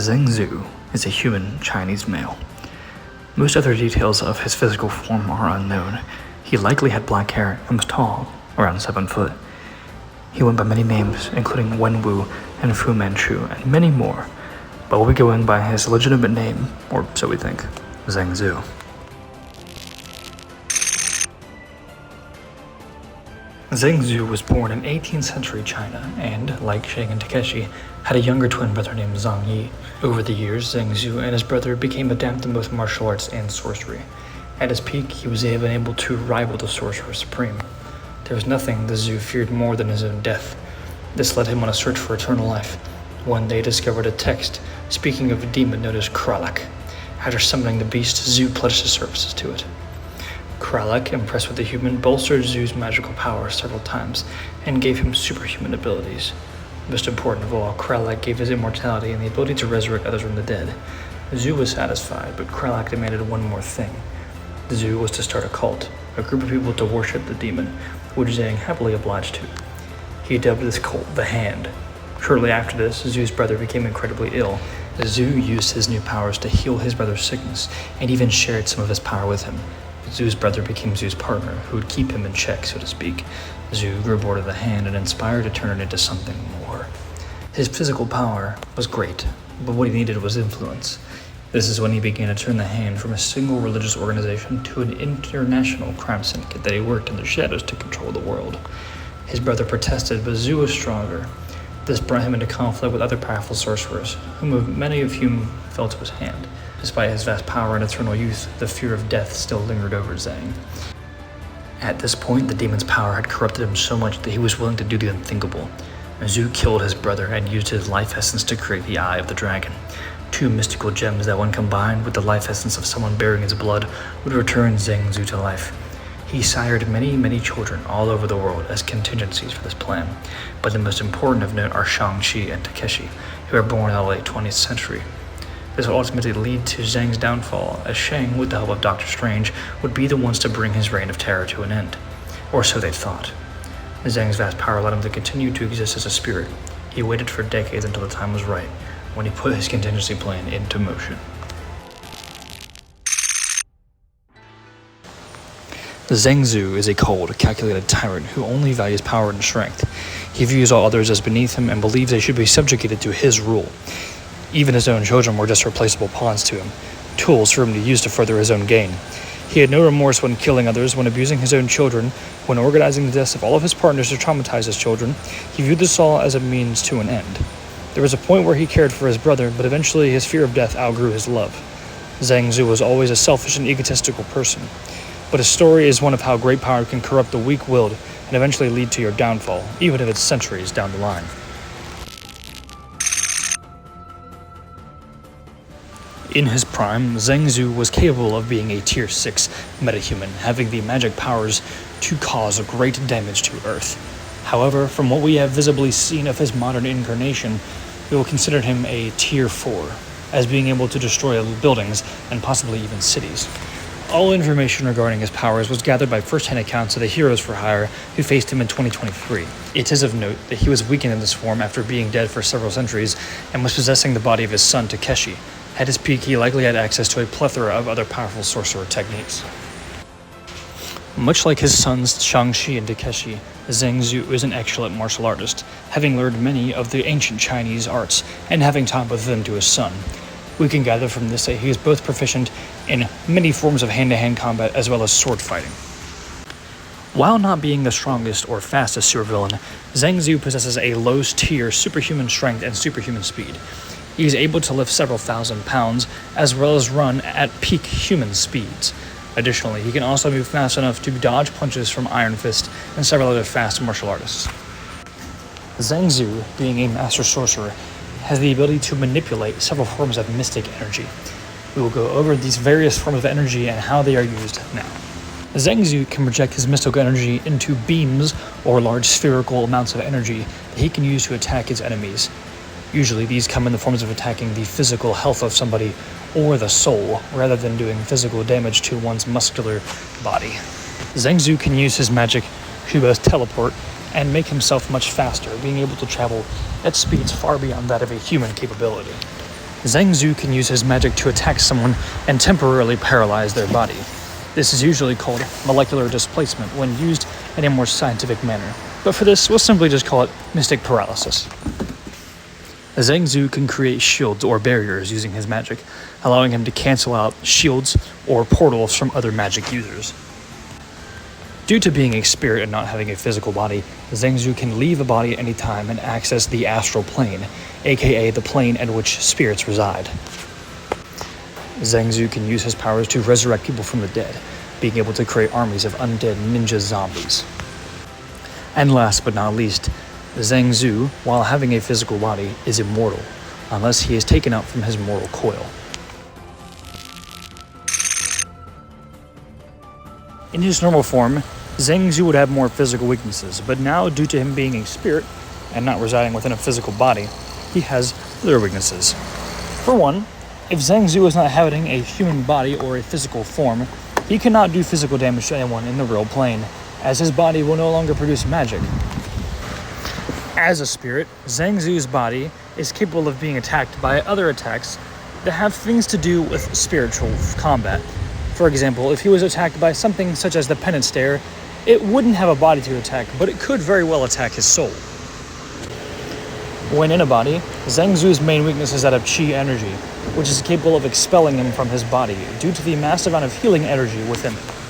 Zheng Zhu is a human Chinese male. Most other details of his physical form are unknown. He likely had black hair and was tall, around 7 foot. He went by many names, including Wenwu and Fu Manchu, and many more, but will be going by his legitimate name, or so we think, Zheng Zhu. Zheng Zhu was born in 18th century China and, like Zheng and Takeshi, had a younger twin brother named Zhang Yi. Over the years, Zheng Zhu and his brother became adept in both martial arts and sorcery. At his peak, he was even able to rival the Sorcerer Supreme. There was nothing the Zhu feared more than his own death. This led him on a search for eternal life. One day, he discovered a text speaking of a demon known as Kralak. After summoning the beast, Zhu pledged his services to it. Kralak, impressed with the human, bolstered Zhu's magical power several times and gave him superhuman abilities. Most important of all, Kralak gave his immortality and the ability to resurrect others from the dead. Zhu was satisfied, but Kralak demanded one more thing. Zhu was to start a cult, a group of people to worship the demon, which Zheng happily obliged to. He dubbed this cult the Hand. Shortly after this, Zhu's brother became incredibly ill. Zhu used his new powers to heal his brother's sickness and even shared some of his power with him. Zhu's brother became Zhu's partner, who would keep him in check, so to speak. Zhu grew bored of the Hand and inspired to turn it into something more. His physical power was great, but what he needed was influence. This is when he began to turn the Hand from a single religious organization to an international crime syndicate that he worked in the shadows to control the world. His brother protested, but Zhu was stronger. This brought him into conflict with other powerful sorcerers, many of whom fell to his hand. Despite his vast power and eternal youth, the fear of death still lingered over Zheng. At this point, the demon's power had corrupted him so much that he was willing to do the unthinkable. Zhu killed his brother and used his life essence to create the Eye of the Dragon. Two mystical gems that, when combined with the life essence of someone bearing his blood, would return Zheng Zhu to life. He sired many children all over the world as contingencies for this plan, but the most important of note are Shang-Chi and Takeshi, who were born in the late 20th century. This would ultimately lead to Zheng's downfall, as Zheng, with the help of Doctor Strange, would be the ones to bring his reign of terror to an end. Or so they thought. Zheng's vast power allowed him to continue to exist as a spirit. He waited for decades until the time was right, when he put his contingency plan into motion. Zheng Zhu is a cold, calculated tyrant who only values power and strength. He views all others as beneath him and believes they should be subjugated to his rule. Even his own children were just replaceable pawns to him, tools for him to use to further his own gain. He had no remorse when killing others, when abusing his own children, when organizing the deaths of all of his partners to traumatize his children. He viewed this all as a means to an end. There was a point where he cared for his brother, but eventually his fear of death outgrew his love. Zheng Zhu was always a selfish and egotistical person, but his story is one of how great power can corrupt the weak-willed and eventually lead to your downfall, even if it's centuries down the line. In his prime, Zheng Zhu was capable of being a Tier 6 metahuman, having the magic powers to cause great damage to Earth. However, from what we have visibly seen of his modern incarnation, we will consider him a Tier 4, as being able to destroy buildings and possibly even cities. All information regarding his powers was gathered by first-hand accounts of the heroes for hire who faced him in 2023. It is of note that he was weakened in this form after being dead for several centuries and was possessing the body of his son Takeshi. At his peak, he likely had access to a plethora of other powerful sorcerer techniques. Much like his sons Shang-Chi and Takeshi, Zheng Zhu is an excellent martial artist, having learned many of the ancient Chinese arts and having taught both of them to his son. We can gather from this that he is both proficient in many forms of hand-to-hand combat as well as sword fighting. While not being the strongest or fastest supervillain, Zheng Zhu possesses a low-tier superhuman strength and superhuman speed. He is able to lift several thousand pounds, as well as run at peak human speeds. Additionally, he can also move fast enough to dodge punches from Iron Fist and several other fast martial artists. Zheng Zhu, being a master sorcerer, has the ability to manipulate several forms of mystic energy. We will go over these various forms of energy and how they are used now. Zheng Zhu can project his mystical energy into beams or large spherical amounts of energy that he can use to attack his enemies. Usually these come in the forms of attacking the physical health of somebody or the soul, rather than doing physical damage to one's muscular body. Zheng Zhu can use his magic to both teleport and make himself much faster, being able to travel at speeds far beyond that of a human capability. Zheng Zhu can use his magic to attack someone and temporarily paralyze their body. This is usually called molecular displacement when used in a more scientific manner, but for this, we'll simply just call it mystic paralysis. Zheng Zhu can create shields or barriers using his magic, allowing him to cancel out shields or portals from other magic users. Due to being a spirit and not having a physical body, Zheng Zhu can leave a body at any time and access the astral plane, aka the plane at which spirits reside. Zheng Zhu can use his powers to resurrect people from the dead, being able to create armies of undead ninja zombies. And last but not least, Zheng Zhu, while having a physical body, is immortal, unless he is taken out from his mortal coil. In his normal form, Zheng Zhu would have more physical weaknesses, but now, due to him being a spirit and not residing within a physical body, he has other weaknesses. For one, if Zheng Zhu is not inhabiting a human body or a physical form, he cannot do physical damage to anyone in the real plane, as his body will no longer produce magic. As a spirit, Zheng Zhu's body is capable of being attacked by other attacks that have things to do with spiritual combat. For example, if he was attacked by something such as the penance stare, it wouldn't have a body to attack, but it could very well attack his soul. When in a body, Zheng Zhu's main weakness is that of chi energy, which is capable of expelling him from his body due to the massive amount of healing energy within it.